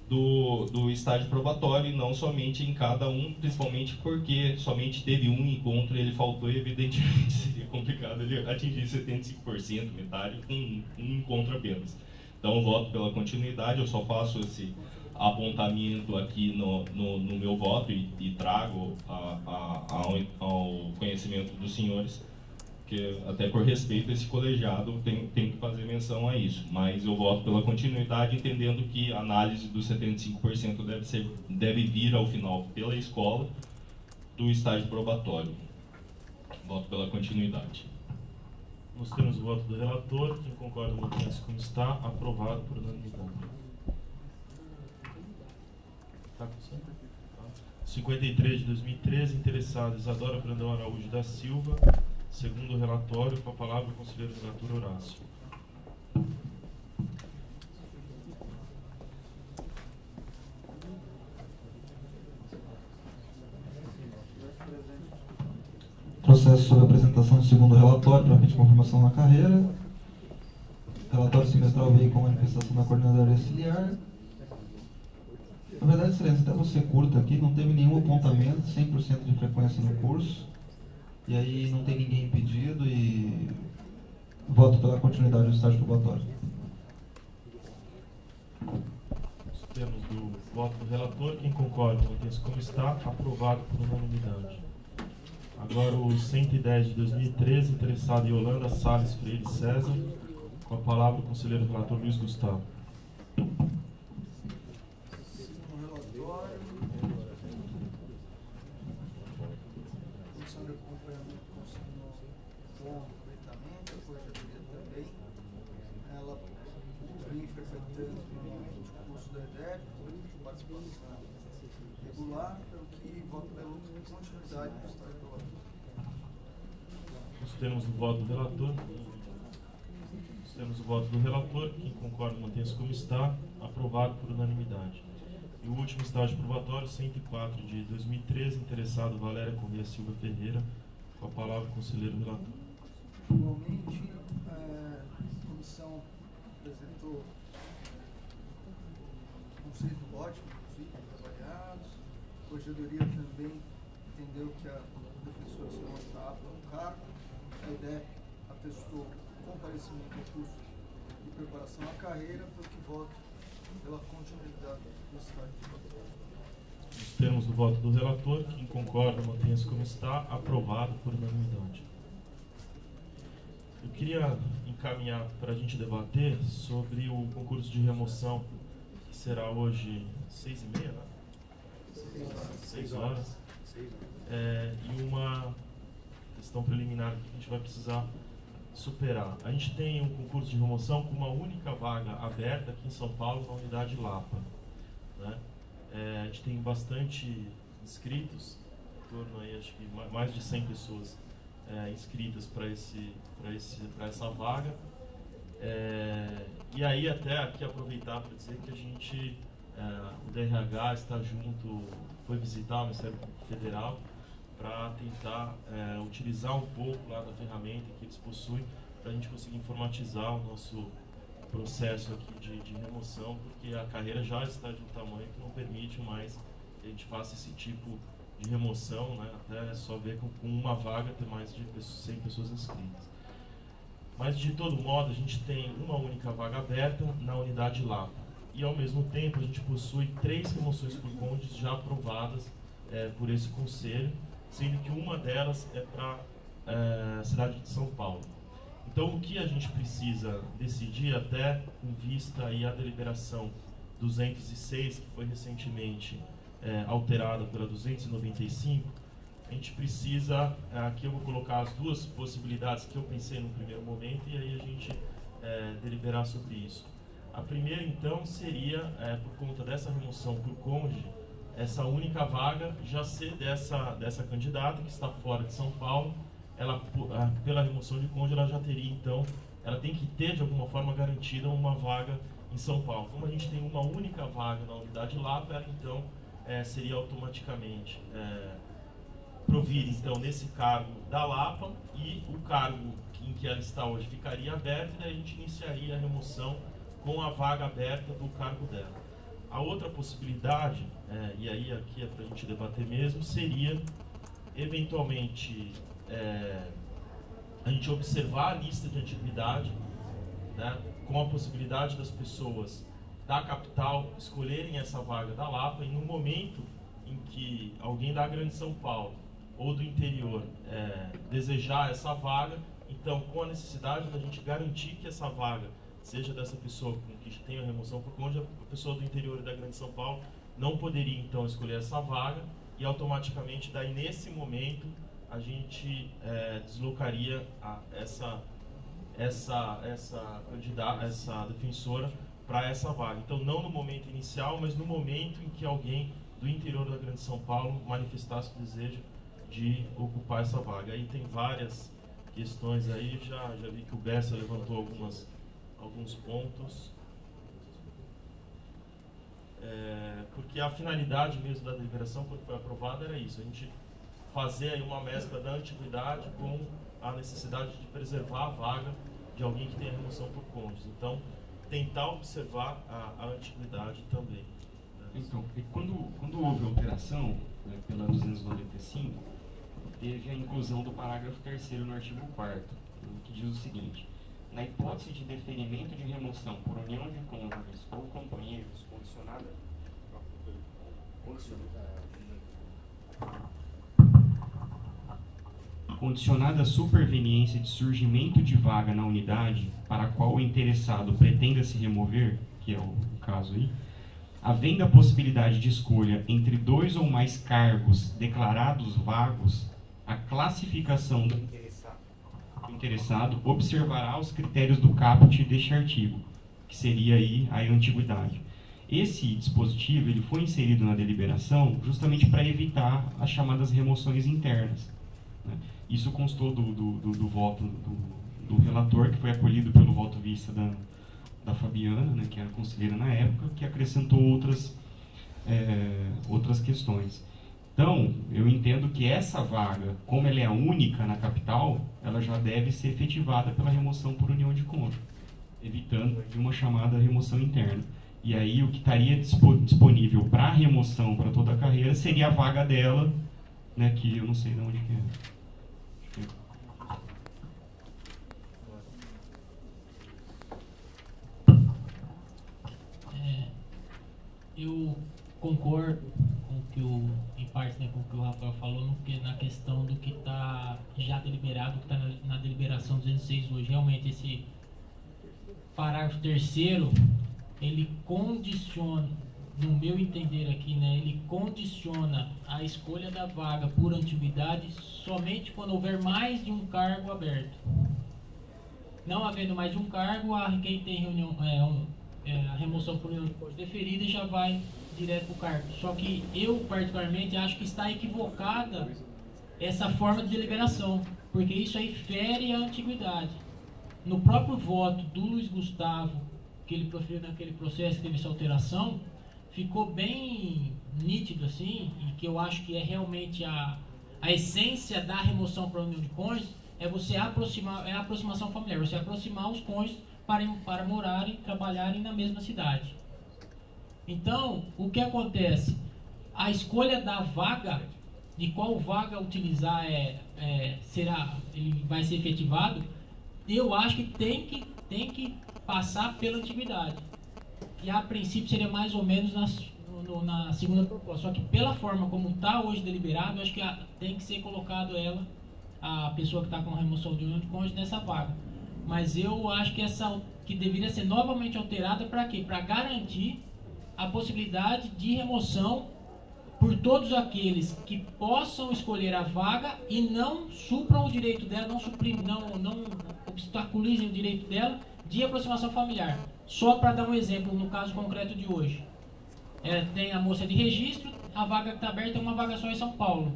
do estágio probatório e não somente em cada um, principalmente porque somente teve um encontro e ele faltou, e evidentemente seria complicado ele atingir 75%, metade, com um encontro apenas. Então eu voto pela continuidade, eu só faço esse apontamento aqui no meu voto e trago ao conhecimento dos senhores, que até por respeito a esse colegiado tem que fazer menção a isso, mas eu voto pela continuidade, entendendo que a análise dos 75% deve vir ao final pela escola do estágio probatório. Voto pela continuidade. Nós temos o voto do relator, quem concorda, mantém-se como está, aprovado por unanimidade. 53 de 2013, interessado Isadora Brandão Araújo da Silva, segundo o relatório, com a palavra o conselheiro relator Horácio. Processo sobre a apresentação do segundo relatório para fim de confirmação na carreira. Relatório semestral veio com manifestação da coordenadora auxiliar. Na verdade, excelência, até você curta aqui, não teve nenhum apontamento, 100% de frequência no curso. E aí não tem ninguém impedido e voto pela continuidade do estágio probatório. Nos termos do voto do relator, quem concorda, mantém-se como está, aprovado por unanimidade. Agora o 110 de 2013, interessado em Yolanda Salles Freire César, com a palavra o conselheiro relator Luiz Gustavo. Regular, pelo que voto pela continuidade do estágio probatório. Nos termos do voto do relator, quem concorda mantém-se como está, aprovado por unanimidade. E o último estágio probatório, 104 de 2013, interessado Valéria Corrêa Silva Ferreira, com a palavra o conselheiro relator. Igualmente, a comissão apresentou conceito ótimo, inclusive, trabalhados. A corregedoria também entendeu que a defensora se não está apta ao cargo. A IDEP atestou comparecimento ao curso de preparação à carreira, pelo que voto pela continuidade do estágio probatório. Nos termos do voto do relator, quem concorda mantém-se como está, aprovado por unanimidade. Eu queria encaminhar para a gente debater sobre o concurso de remoção, que será hoje 6h30, né? 6 horas. e uma questão preliminar que a gente vai precisar superar. A gente tem um concurso de remoção com uma única vaga aberta aqui em São Paulo, na unidade Lapa, né? A gente tem bastante inscritos, em torno aí, acho que mais de 100 pessoas inscritas para essa vaga. E aí até aqui aproveitar para dizer que a gente, o DRH está junto, foi visitar o Ministério Público Federal para tentar utilizar um pouco lá da ferramenta que eles possuem para a gente conseguir informatizar o nosso processo aqui de remoção, porque a carreira já está de um tamanho que não permite mais que a gente faça esse tipo de remoção, né? Até é só ver com uma vaga ter mais de 100 pessoas inscritas. Mas de todo modo a gente tem uma única vaga aberta na unidade Lapa e ao mesmo tempo a gente possui 3 remoções por cônjuges já aprovadas por esse conselho, sendo que uma delas é para a cidade de São Paulo. Então, o que a gente precisa decidir, até com vista aí à deliberação 206, que foi recentemente alterada pela 295, a gente precisa, aqui eu vou colocar as duas possibilidades que eu pensei no primeiro momento e aí a gente deliberar sobre isso. A primeira, então, seria, por conta dessa remoção por cônjuge, essa única vaga já ser dessa candidata que está fora de São Paulo. Ela, pela remoção de cônjuge, ela já teria, então, ela tem que ter, de alguma forma, garantida uma vaga em São Paulo. Como a gente tem uma única vaga na unidade Lapa, ela, então, seria automaticamente provida, então, nesse cargo da Lapa, e o cargo em que ela está hoje ficaria aberto, e daí a gente iniciaria a remoção com a vaga aberta do cargo dela. A outra possibilidade, e aí aqui é para a gente debater mesmo, seria, eventualmente, a gente observar a lista de antiguidade, né, com a possibilidade das pessoas da capital escolherem essa vaga da Lapa, e no momento em que alguém da Grande São Paulo ou do interior desejar essa vaga, então, com a necessidade da gente garantir que essa vaga seja dessa pessoa que tem a remoção por cônjuge, a pessoa do interior e da Grande São Paulo não poderia, então, escolher essa vaga, e automaticamente, daí, nesse momento, a gente deslocaria essa defensora para essa vaga. Então, não no momento inicial, mas no momento em que alguém do interior da Grande São Paulo manifestasse o desejo de ocupar essa vaga. Aí tem várias questões aí, já vi que o Bessa levantou alguns pontos. Porque a finalidade mesmo da deliberação, quando foi aprovada, era isso, a gente fazer aí uma mescla da antiguidade com a necessidade de preservar a vaga de alguém que tenha remoção por cônjuges. Então, tentar observar a antiguidade também. Então, quando houve a alteração, né, pela 295, teve a inclusão do parágrafo 3º no artigo 4º, que diz o seguinte: na hipótese de deferimento de remoção por união de cônjuges ou companheiros condicionada a superveniência de surgimento de vaga na unidade para a qual o interessado pretenda se remover, que é o caso aí, havendo a possibilidade de escolha entre 2 ou mais cargos declarados vagos, a classificação do interessado observará os critérios do caput deste artigo, que seria aí a antiguidade. Esse dispositivo ele foi inserido na deliberação justamente para evitar as chamadas remoções internas, né? Isso constou do voto do relator, que foi acolhido pelo voto vista da Fabiana, né, que era conselheira na época, que acrescentou outras questões. Então, eu entendo que essa vaga, como ela é a única na capital, ela já deve ser efetivada pela remoção por união de cônjuge, evitando de uma chamada remoção interna. E aí o que estaria disponível para remoção para toda a carreira seria a vaga dela, né, que eu não sei de onde que é. Eu concordo com o que em parte, né, com o que o Rafael falou, porque na questão do que está já deliberado, que está na deliberação 206 hoje, realmente esse parágrafo 3º, ele condiciona, no meu entender aqui, né, ele condiciona a escolha da vaga por antiguidade somente quando houver mais de um cargo aberto. Não havendo mais de um cargo, quem tem reunião, a remoção por união de cônjuge deferida já vai direto para o cargo. Só que eu, particularmente, acho que está equivocada essa forma de deliberação, porque isso aí fere a antiguidade. No próprio voto do Luiz Gustavo, que ele proferiu naquele processo que teve essa alteração, ficou bem nítido assim, e que eu acho que é realmente a essência da remoção para a união de cônjuges, é você aproximar, é a aproximação familiar, você aproximar os cônjuges para morarem, trabalharem na mesma cidade. Então, o que acontece? A escolha da vaga, de qual vaga utilizar ele vai ser efetivado, eu acho que tem que passar pela antiguidade. E a princípio seria mais ou menos na segunda proposta. Só que pela forma como está hoje deliberado, eu acho que tem que ser colocado a pessoa que está com remoção de união de cônjuge nessa vaga. Mas eu acho que deveria ser novamente alterada para quê? Para garantir a possibilidade de remoção por todos aqueles que possam escolher a vaga e não supram o direito dela, não obstaculizem o direito dela de aproximação familiar. Só para dar um exemplo, no caso concreto de hoje. Tem a moça de registro, a vaga que está aberta é uma vaga só em São Paulo.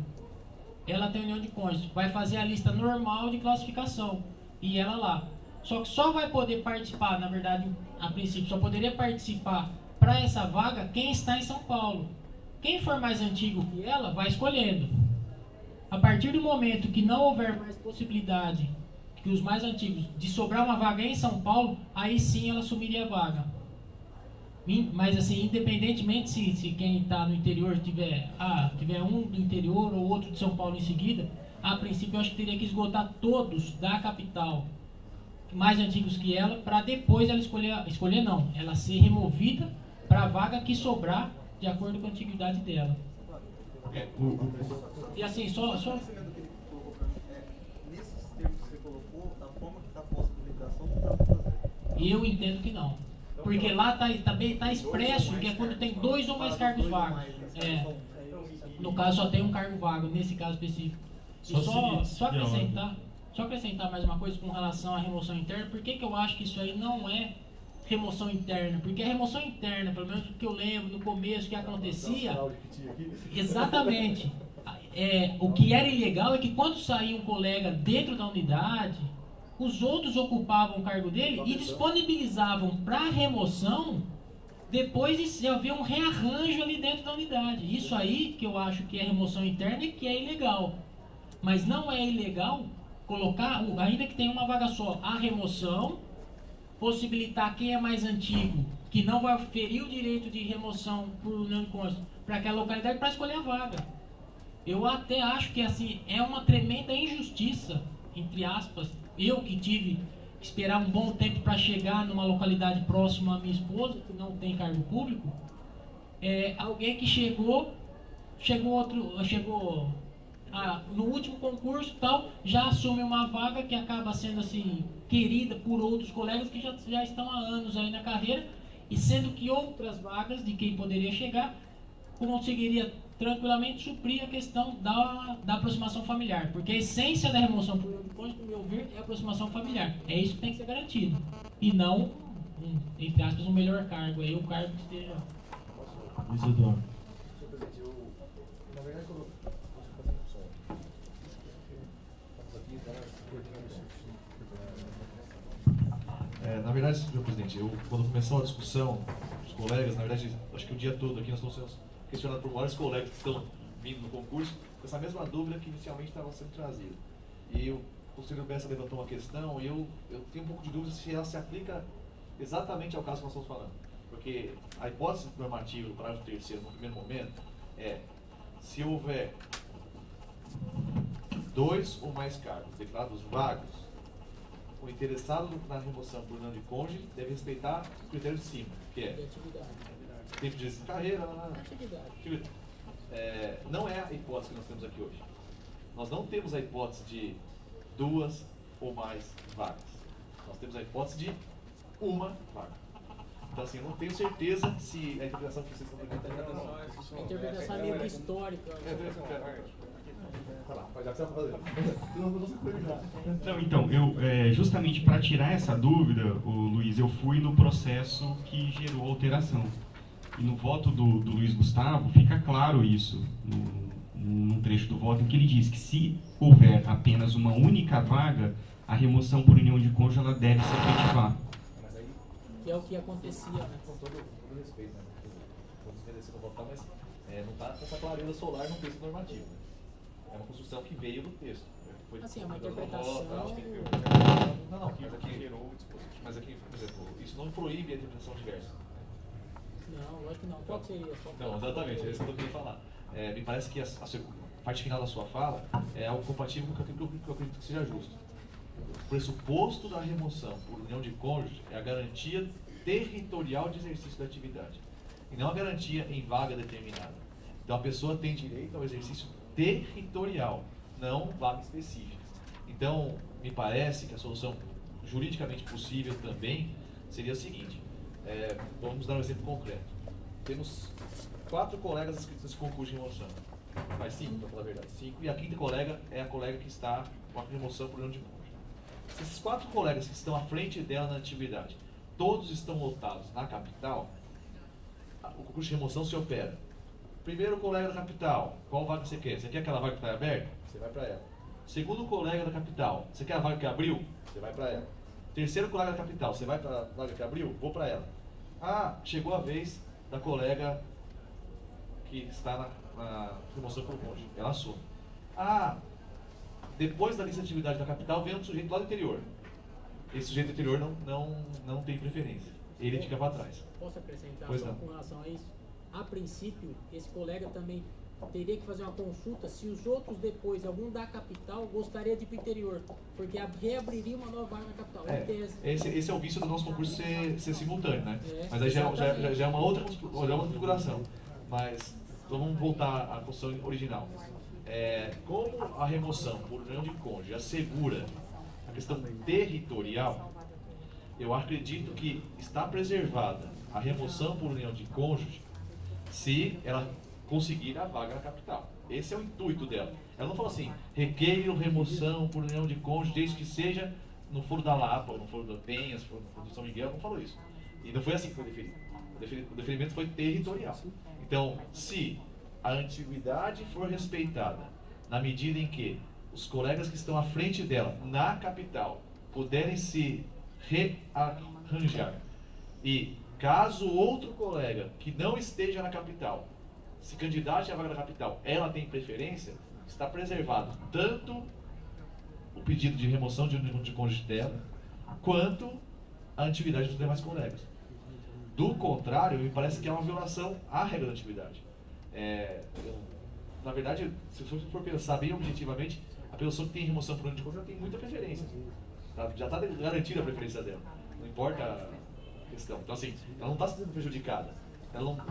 Ela tem união de cônjuge, vai fazer a lista normal de classificação, e ela lá. Só que só vai poder participar, na verdade, a princípio, só poderia participar para essa vaga quem está em São Paulo. Quem for mais antigo que ela, vai escolhendo. A partir do momento que não houver mais possibilidade que os mais antigos de sobrar uma vaga em São Paulo, aí sim ela assumiria a vaga. Mas assim, independentemente se quem está no interior tiver um do interior ou outro de São Paulo em seguida, a princípio eu acho que teria que esgotar todos da capital mais antigos que ela, para depois ela escolher não, ela ser removida para a vaga que sobrar de acordo com a antiguidade dela. E assim, só... Nesses termos que você colocou, da forma que está posta a deliberação, não dá para fazer. Eu entendo que não. Porque lá tá expresso que é quando tem 2 ou mais cargos vagos. No caso só tem um cargo vago, nesse caso específico. E só acrescentar mais uma coisa com relação à remoção interna. Por que eu acho que isso aí não é remoção interna? Porque a remoção interna, pelo menos o que eu lembro no começo que acontecia, exatamente, o que era ilegal é que quando saía um colega dentro da unidade, os outros ocupavam o cargo dele e disponibilizavam para remoção depois de haver um rearranjo ali dentro da unidade. Isso aí que eu acho que é remoção interna e que é ilegal. Mas não é ilegal colocar, ainda que tenha uma vaga só, a remoção, possibilitar quem é mais antigo, que não vai ferir o direito de remoção por união de cônjuge para aquela localidade, para escolher a vaga. Eu até acho que assim é uma tremenda injustiça, entre aspas, eu que tive que esperar um bom tempo para chegar numa localidade próxima à minha esposa, que não tem cargo público, alguém que chegou no último concurso tal, já assume uma vaga que acaba sendo assim querida por outros colegas que já estão há anos aí na carreira, e sendo que outras vagas de quem poderia chegar conseguiria tranquilamente suprir a questão da aproximação familiar, porque a essência da remoção por união de cônjuge, no meu ver, é a aproximação familiar. É isso que tem que ser garantido, e não, entre aspas, um melhor cargo, aí o cargo que esteja... Luiz Eduardo. Senhor presidente, na verdade, quando na verdade, senhor presidente, quando começou a discussão, os colegas, na verdade, acho que o dia todo aqui nós estamos sendo questionados por vários colegas que estão vindo no concurso com essa mesma dúvida que inicialmente estava sendo trazida. E o conselheiro Bessa levantou uma questão e eu tenho um pouco de dúvida se ela se aplica exatamente ao caso que nós estamos falando. Porque a hipótese normativa do parágrafo 3º, no primeiro momento, se houver 2 ou mais cargos declarados vagos, o interessado na remoção por união de cônjuge deve respeitar o critério de cima, que é tempo de carreira, não é a hipótese que nós temos aqui hoje. Nós não temos a hipótese de 2 ou mais vagas. Nós temos a hipótese de uma vaga. Então, assim, eu não tenho certeza se a interpretação que vocês estão dando está errada ou não. A interpretação é meio que histórica. Tá lá, já que você vai fazer. Não se cuidar. Não, então, justamente para tirar essa dúvida, Luiz, eu fui no processo que gerou a alteração. E no voto do Luiz Gustavo fica claro isso, num trecho do voto, em que ele diz que se houver apenas uma única vaga, a remoção por união de cônjuge ela deve se efetivar. Que é o que acontecia, né? Com todo respeito, né? Vou desmerecer no votar, mas não está com essa clareza solar no texto normativo. Né? É uma construção que veio do texto. Foi assim, é uma interpretação. Não, mas aqui, por exemplo, isso não proíbe a interpretação diversa. Não, lógico que não. Qual que seria? Não, exatamente, é isso que eu queria falar. Me parece que a parte final da sua fala é algo compatível com aquilo que eu acredito que seja justo. O pressuposto da remoção por união de cônjuge é a garantia territorial de exercício da atividade, e não a garantia em vaga determinada. Então a pessoa tem direito ao exercício territorial, não vaga específica. Então, me parece que a solução juridicamente possível também seria a seguinte. Vamos dar um exemplo concreto. Temos 4 colegas inscritos nesse concurso de remoção. Mais 5, para falar a verdade. 5. E a quinta colega é a colega que está com a remoção por união de cônjuge. Se esses 4 colegas que estão à frente dela na atividade, todos estão lotados na capital, o concurso de remoção se opera. Primeiro colega da capital, qual vaga você quer? Você quer aquela vaga que está aberta? Você vai para ela. Segundo colega da capital, você quer a vaga que abriu? Você vai para ela. Terceiro colega da capital, você vai para a vaga que abriu? Vou para ela. Ah, chegou a vez da colega que está na remoção por cônjuge. Ela assume. Ah, depois da lista de atividade da capital vem um sujeito lá do interior. Esse sujeito do interior não tem preferência. Ele fica para trás. Posso acrescentar pois só não. com relação a isso? A princípio, esse colega também teria que fazer uma consulta se os outros depois, algum da capital, gostaria de ir para o interior, porque reabriria uma nova vaga na capital. Esse é o vício do nosso concurso ser simultâneo, né? Mas aí já é uma outra configuração. Mas então vamos voltar à construção original. Como a remoção por união de cônjuge assegura a questão territorial, eu acredito que está preservada a remoção por união de cônjuge se ela conseguir a vaga na capital. Esse é o intuito dela. Ela não falou assim, requeiro remoção por união de cônjuge, desde que seja no Foro da Lapa, ou no Foro da Penha, se for no Foro de São Miguel, não falou isso. E não foi assim que foi definido. O deferimento foi territorial. Então, se a antiguidade for respeitada, na medida em que os colegas que estão à frente dela, na capital, puderem se rearranjar, e caso outro colega que não esteja na capital se candidate à vaga da capital, ela tem preferência, está preservado tanto o pedido de remoção de união de cônjuge dela, quanto a antiguidade dos demais colegas. Do contrário, me parece que é uma violação à regra da antiguidade. Na verdade, se você for pensar bem objetivamente, a pessoa que tem remoção por união de cônjuge ela tem muita preferência. Já está garantida a preferência dela. Não importa a questão. Então, assim, ela não está sendo prejudicada.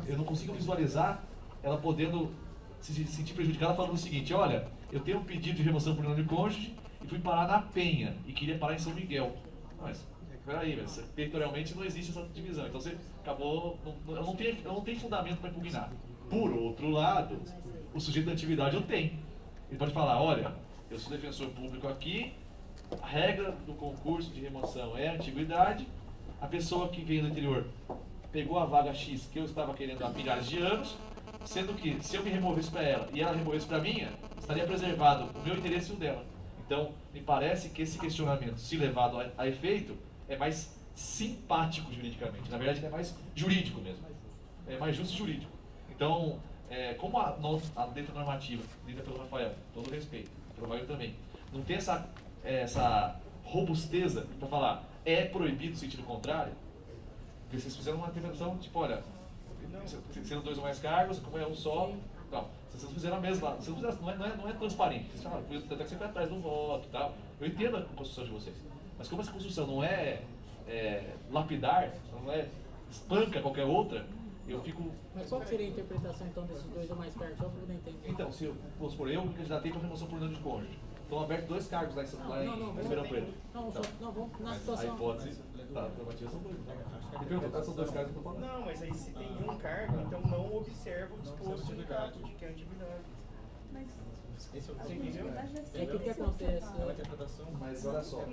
Eu não consigo visualizar ela podendo se sentir prejudicada falando o seguinte: olha, eu tenho um pedido de remoção por união de cônjuge e fui parar na Penha e queria parar em São Miguel. Mas, peraí, territorialmente não existe essa divisão. Então você acabou. Ela não tem fundamento para impugnar. Por outro lado, o sujeito da atividade eu tenho. Ele pode falar: olha, eu sou defensor público aqui, a regra do concurso de remoção é a antiguidade, a pessoa que veio do interior pegou a vaga X que eu estava querendo há milhares de anos, sendo que se eu me removesse para ela e ela removesse para minha, estaria preservado o meu interesse e o dela. Então, me parece que esse questionamento, se levado a efeito, é mais simpático juridicamente. Na verdade, é mais jurídico mesmo. É mais justo jurídico. Então, como a letra normativa, lida pelo Rafael, todo respeito, pelo Rafael também, não tem essa robusteza para falar é proibido no sentido contrário, porque vocês fizeram uma intervenção tipo, olha, sendo 2 ou mais cargos, como é um só, não, vocês fizeram a mesma, vocês fizeram, não é transparente, vocês falaram, até que você foi atrás do voto e tal, eu entendo a construção de vocês, mas como essa construção não é lapidar, não espanca qualquer outra, eu fico... Mas qual seria a interpretação então desses 2 ou mais cargos, só para poder entender? Então, se eu, vamos supor, eu me candidatei para remoção por união de cônjuge, estão abertos 2 cargos lá em Ribeirão Preto. Não, vamos na Mas situação. a hipótese, tá, prerrogativa são 2. Ele perguntou, são 2 cargos que eu tô falando. Não, mas aí se tem um cargo, então não observa o disposto no caput, que é a antiguidade. Você entendeu? É que o que acontece? Mas olha só.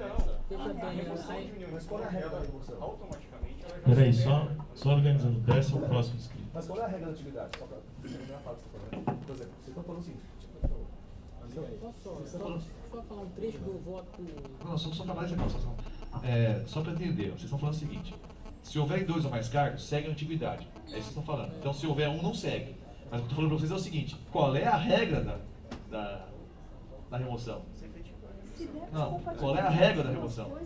Veja bem, Mas qual é a regra da remoção? Automaticamente ela já Peraí, observa. só organizando. Desce o próximo inscrito. Mas qual é a regra da atividade? Só para terminar a fala que você está falando. Por exemplo, vocês estão falando o seguinte. Só falar um trecho do voto. Não, só para mais informação. Só para entender, vocês estão falando o seguinte: se houver 2 ou mais cargos, segue a antiguidade. É isso que vocês estão falando. Então, se houver um, não segue. Mas o que eu estou falando para vocês é o seguinte: qual é a regra da remoção? Não, qual é a regra da remoção?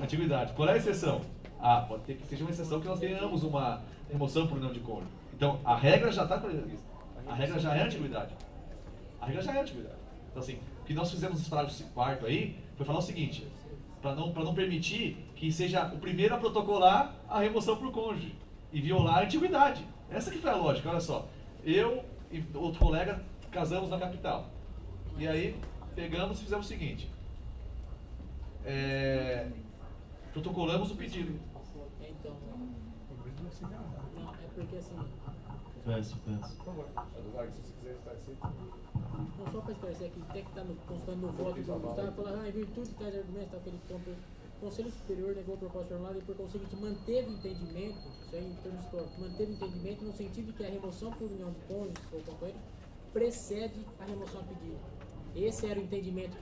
Antiguidade. Qual é a exceção? Pode ter que seja uma exceção que nós tenhamos uma remoção por união de cônjuge. Então, a regra já está prevista. A regra já é a antiguidade. A regra já é a antiguidade. Então, assim, o que nós fizemos nesse parágrafo 4 aí foi falar o seguinte: para não permitir que seja o primeiro a protocolar a remoção por cônjuge e violar a antiguidade. Essa que foi a lógica, olha só. Eu e outro colega casamos na capital. E aí pegamos e fizemos o seguinte: protocolamos o pedido. Então, não, é porque assim. Peço. Não, só para esclarecer aqui, até que está constando no voto do Gustavo, falando, em virtude de tais argumentos, tá, aquele ponto. O Conselho Superior negou a proposta formulada e, por conseguinte, manteve o entendimento, isso aí em termos históricos, manteve o entendimento no sentido de que a remoção por união de cônjuges ou companheiros precede a remoção a pedido. Esse era o entendimento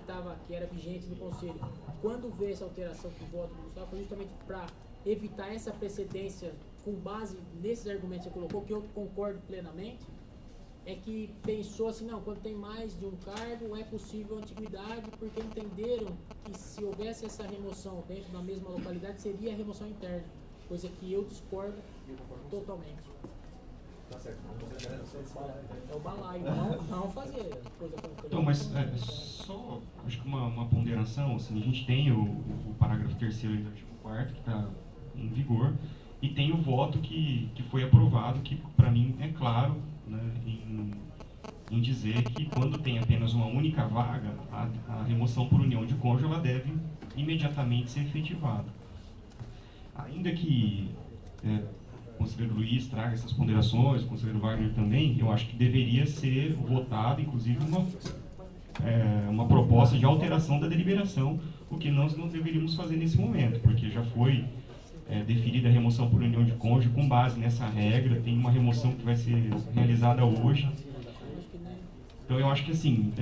que era vigente no Conselho. Quando veio essa alteração com o voto do Gustavo, foi justamente para evitar essa precedência com base nesses argumentos que você colocou, que eu concordo plenamente, é que pensou assim, não, quando tem mais de um cargo é possível a antiguidade, porque entenderam que se houvesse essa remoção dentro da mesma localidade, seria a remoção interna, coisa que eu discordo totalmente. Tá certo. É o balaio, não fazer coisa como Então, mas só acho que uma ponderação, assim, a gente tem o parágrafo 3º do artigo 4º que está em vigor, e tem o voto que foi aprovado, que para mim é claro, né, em dizer que quando tem apenas uma única vaga, a remoção por união de cônjuge ela deve imediatamente ser efetivada. Ainda que o conselheiro Luiz traga essas ponderações, o conselheiro Wagner também, eu acho que deveria ser votada, inclusive, uma proposta de alteração da deliberação, o que nós não deveríamos fazer nesse momento, porque já foi deferida a remoção por união de cônjuge com base nessa regra, tem uma remoção que vai ser realizada hoje. Então eu acho que assim,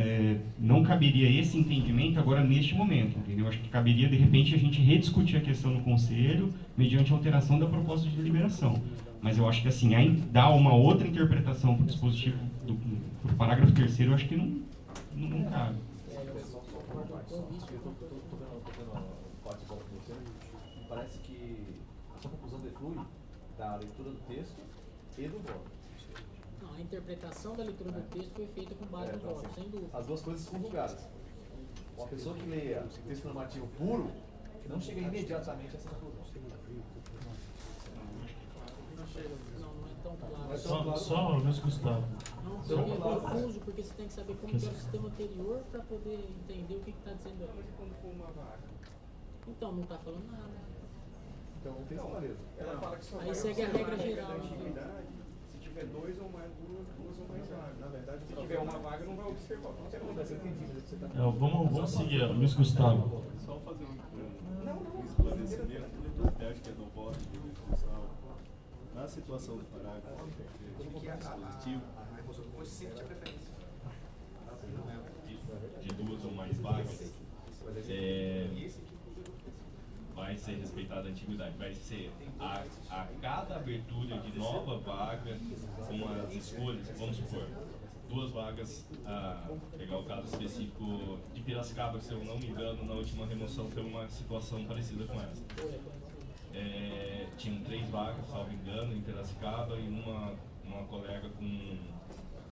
não caberia esse entendimento agora neste momento, entendeu? Eu acho que caberia de repente a gente rediscutir a questão no Conselho mediante alteração da proposta de deliberação. Mas eu acho que assim, dar uma outra interpretação para o dispositivo do parágrafo 3º, eu acho que não cabe. Parece que a sua conclusão deflui da leitura do texto e do voto. Não, a interpretação da leitura do texto foi feita com base no voto, sem dúvida. As duas coisas conjugadas. Uma pessoa que leia o texto normativo puro não chega imediatamente a essa conclusão. Não é tão claro. Só Luiz Gustavo. Não, seria confuso, porque você tem que saber como que é o sistema anterior para poder entender o que está dizendo aí. Então, não está falando nada. Então não tem clareza. Ela fala que só Aí segue a regra geral. Se tiver duas ou mais vagas. Na verdade, se tiver uma vaga, não vai observar. O que acontece? Eu entendi, mas você está Vamos seguir, Luiz Gustavo. Só fazer um esclarecimento da técnica do voto de remoção. Na situação do parágrafo dispositivo, de 2 ou mais vagas, vai ser respeitada a antiguidade. Vai ser a cada abertura de nova vaga com as escolhas, vamos supor, 2 vagas, pegar o caso específico de Piracicaba, se eu não me engano, na última remoção foi uma situação parecida com essa. Tinham 3 vagas, salvo engano, em Piracicaba, e uma colega com